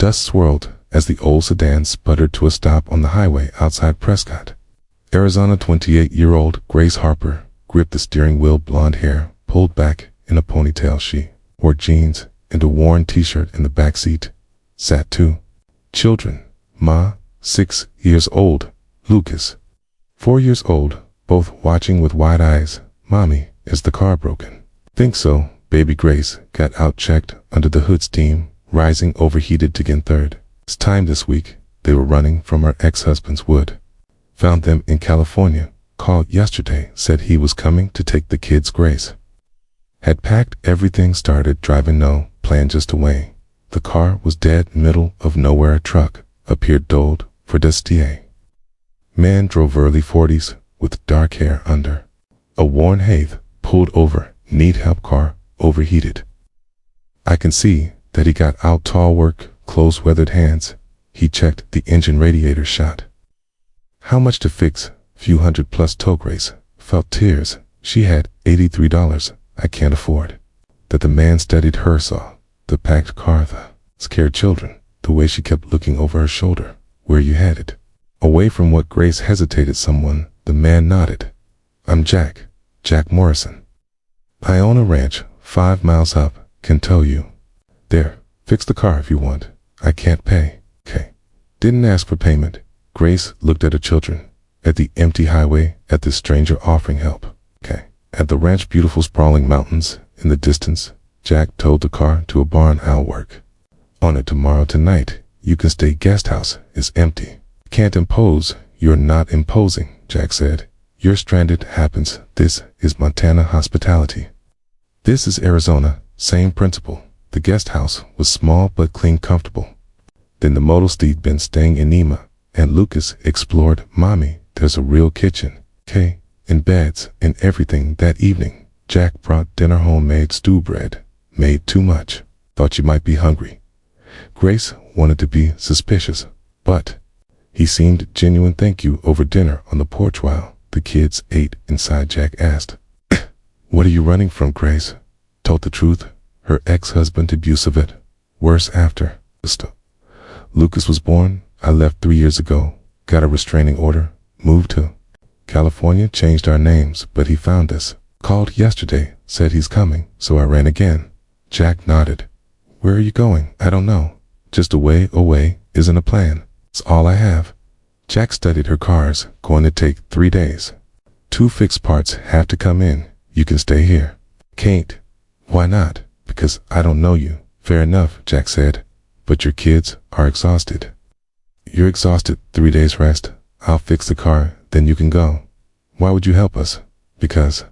Dust swirled as the old sedan sputtered to a stop on the highway outside Prescott, Arizona. 28-year-old Grace Harper gripped the steering wheel, blonde hair pulled back in a ponytail. She wore jeans and a worn t-shirt. In the back seat sat two children, Ma, 6 years old, Lucas, 4 years old, both watching with wide eyes. Mommy, is the car broken? Think so. Baby Grace got out, checked under the hood, steam rising, overheated to get third. It's time this week. They were running from her ex-husband's wood. Found them in California. Called yesterday, said he was coming to take the kids. Grace had packed everything, started driving, no plan, just away. The car was dead middle of nowhere. A truck appeared, doled for Dusty. Man drove, early 40s, with dark hair under a worn hat, pulled over. Need help, car overheated. I can see that he got out, tall, work clothes, weathered hands. He checked the engine, radiator shot. How much to fix? Few hundred plus. Grace felt tears. She had $83. I can't afford. That the man studied her, saw the packed car, the scared children, the way she kept looking over her shoulder. Where you headed? Away from what? Grace hesitated. Someone. The man nodded. I'm Jack Morrison. I own a ranch 5 miles up. Can tow you there. Fix the car if you want. I can't pay. Okay. Didn't ask for payment. Grace looked at her children, at the empty highway, at the stranger offering help. Okay. At the ranch, beautiful sprawling mountains in the distance. Jack towed the car to a barn. I'll work on it tomorrow. Tonight you can stay. Guest house is empty. Can't impose. You're not imposing, Jack said. You're stranded. Happens. This is Montana hospitality. This is Arizona. Same principle. The guest house was small but clean, comfortable. Then the model steed been staying in Nema, and Lucas explored. Mommy, there's a real kitchen, okay, and beds and everything. That evening, Jack brought dinner, homemade stew bread. Made too much. Thought you might be hungry. Grace wanted to be suspicious, but he seemed genuine. Thank you. Over dinner on the porch while the kids ate inside, Jack asked, what are you running from? Grace told the truth. Her ex-husband, abusive it. Worse after. Lucas was born. I left 3 years ago. Got a restraining order. Moved to California. Changed our names, but he found us. Called yesterday. Said he's coming, so I ran again. Jack nodded. Where are you going? I don't know. Just away. Away isn't a plan. It's all I have. Jack studied her cars. Going to take 3 days. 2 fixed parts have to come in. You can stay here. Can't. Why not? Because I don't know you. Fair enough, Jack said. But your kids are exhausted. You're exhausted. 3 days rest. I'll fix the car, then you can go. Why would you help us? Because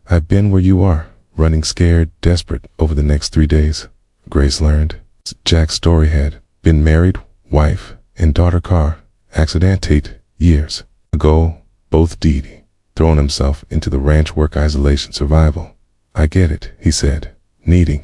I've been where you are, running, scared, desperate. Over the next 3 days, Grace learned Jack's story. Had been married, wife and daughter. Car accidentate years ago. Both deed. Thrown himself into the ranch, work, isolation, survival. I get it, he said. Needing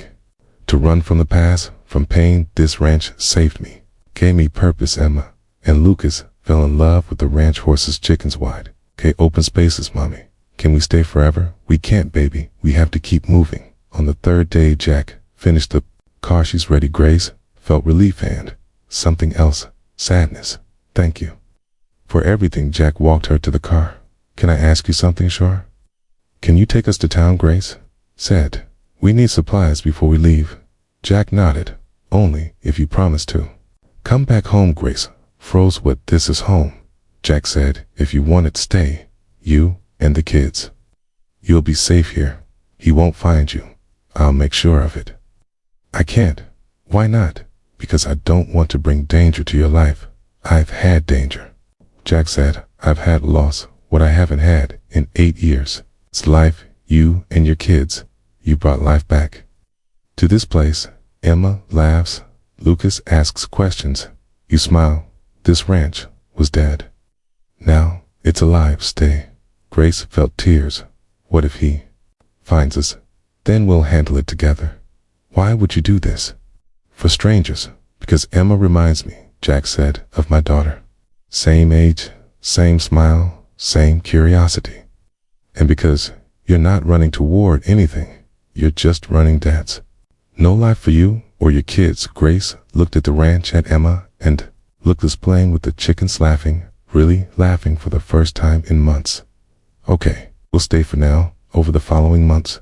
to run from the past, from pain. This ranch saved me, gave me purpose. Emma and Lucas fell in love with the ranch. Horses, chickens, wide, okay, open spaces. Mommy, can we stay forever? We can't, baby. We have to keep moving. On the 3rd day, Jack finished the car. She's ready. Grace felt relief and something else, sadness. Thank you for everything. Jack walked her to the car. Can I ask you something? Sure. Can you take us to town? Grace said. We need supplies before we leave. Jack nodded. Only if you promise to come back home. Grace froze. What? This is home, Jack said. If you want it, stay. You and the kids. You'll be safe here. He won't find you. I'll make sure of it. I can't. Why not? Because I don't want to bring danger to your life. I've had danger, Jack said. I've had loss, what I haven't had in 8 years. It's life. You and your kids. You brought life back to this place. Emma laughs. Lucas asks questions. You smile. This ranch was dead. Now it's alive. Stay. Grace felt tears. What if he finds us? Then we'll handle it together. Why would you do this? For strangers. Because Emma reminds me, Jack said, of my daughter. Same age, same smile, same curiosity. And because you're not running toward anything, you're just running. Dad's no life for you. Or your kids? Grace looked at the ranch at Emma and Lucas playing with the chickens, laughing, really laughing for the first time in months. Okay, we'll stay for now. Over the following months,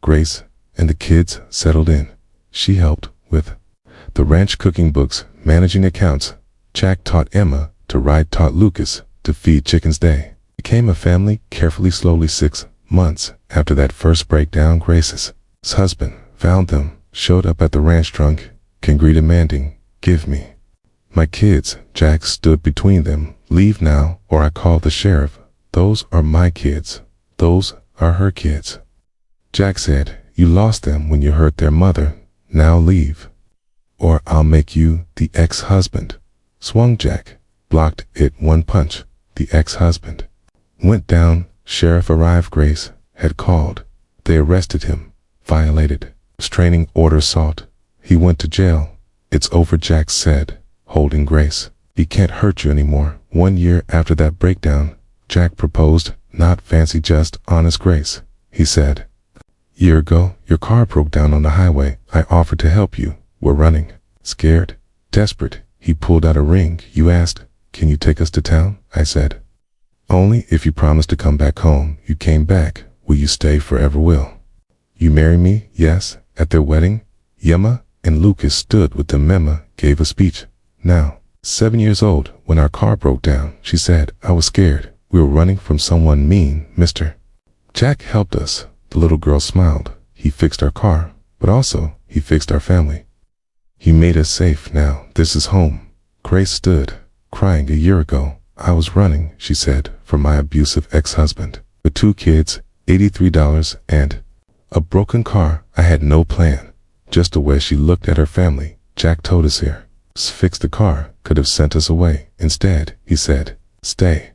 Grace and the kids settled in. She helped with the ranch, cooking books, managing accounts. Jack taught Emma to ride, taught Lucas to feed chickens. They became a family carefully, slowly. 6 months after that first breakdown, Grace's husband found them, showed up at the ranch drunk, angry, demanding, "Give me my kids." Jack stood between them. "Leave now or I call the sheriff. Those are my kids. Those are her kids." Jack said, "You lost them when you hurt their mother. Now leave or I'll make you the ex-husband." Swung. Jack blocked it. One punch. The ex-husband went down. Sheriff arrived. Grace had called. They arrested him. Violated restraining order, assault. He went to jail. "It's over," Jack said, holding Grace. "He can't hurt you anymore." 1 year after that breakdown, Jack proposed. "Not fancy, just honest, Grace," he said. "Year ago, your car broke down on the highway. I offered to help you. We're running." Scared, desperate, he pulled out a ring. "You asked, can you take us to town?" I said, "Only if you promise to come back home." "You came back. Will you stay forever? Will you marry me?" "Yes." At their wedding, Emma and Lucas stood with them. Emma gave a speech. Now 7 years old, when our car broke down, she said, "I was scared. We were running from someone mean. Mr. Jack helped us." The little girl smiled. "He fixed our car, but also he fixed our family. He made us safe. Now this is home." Grace stood, crying. "A year ago, I was running," she said, "from my abusive ex-husband. With 2 kids, $83, and a broken car. I had no plan, just a way." She looked at her family. "Jack told us here. Fix the car. Could have sent us away. Instead, he said, stay.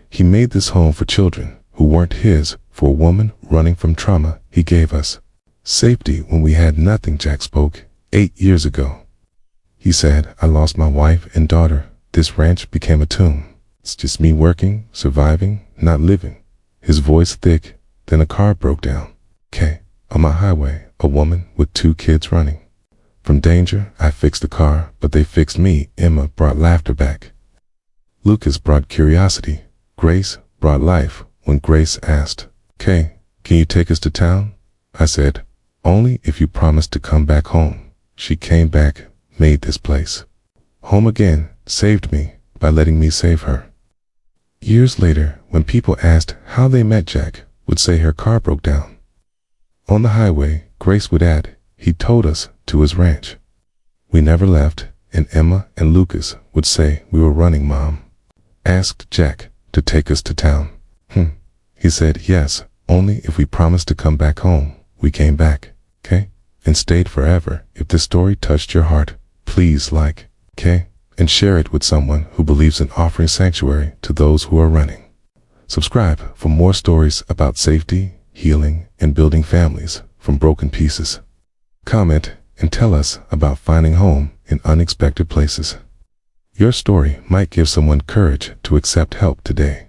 He made this home for children who weren't his, for a woman running from trauma. He gave us safety when we had nothing." Jack spoke. 8 years ago, he said, "I lost my wife and daughter. This ranch became a tomb. It's just me working, surviving, not living." His voice thick. Then a car broke down. On my highway, a woman with 2 kids running from danger. I fixed the car, but they fixed me. Emma brought laughter back. Lucas brought curiosity. Grace brought life. When Grace asked, "Can you take us to town?" I said, "Only if you promise to come back home." She came back, made this place home again, saved me by letting me save her. Years later, when people asked how they met, Jack would say her car broke down on the highway. Grace would add, "He told us to his ranch." We never left, and Emma and Lucas would say, "We were running. Mom asked Jack to take us to town. He said, yes, only if we promised to come back home." We came back, and stayed forever. If this story touched your heart, please like, and share it with someone who believes in offering sanctuary to those who are running. Subscribe for more stories about safety, healing, and building families from broken pieces. Comment and tell us about finding home in unexpected places. Your story might give someone courage to accept help today.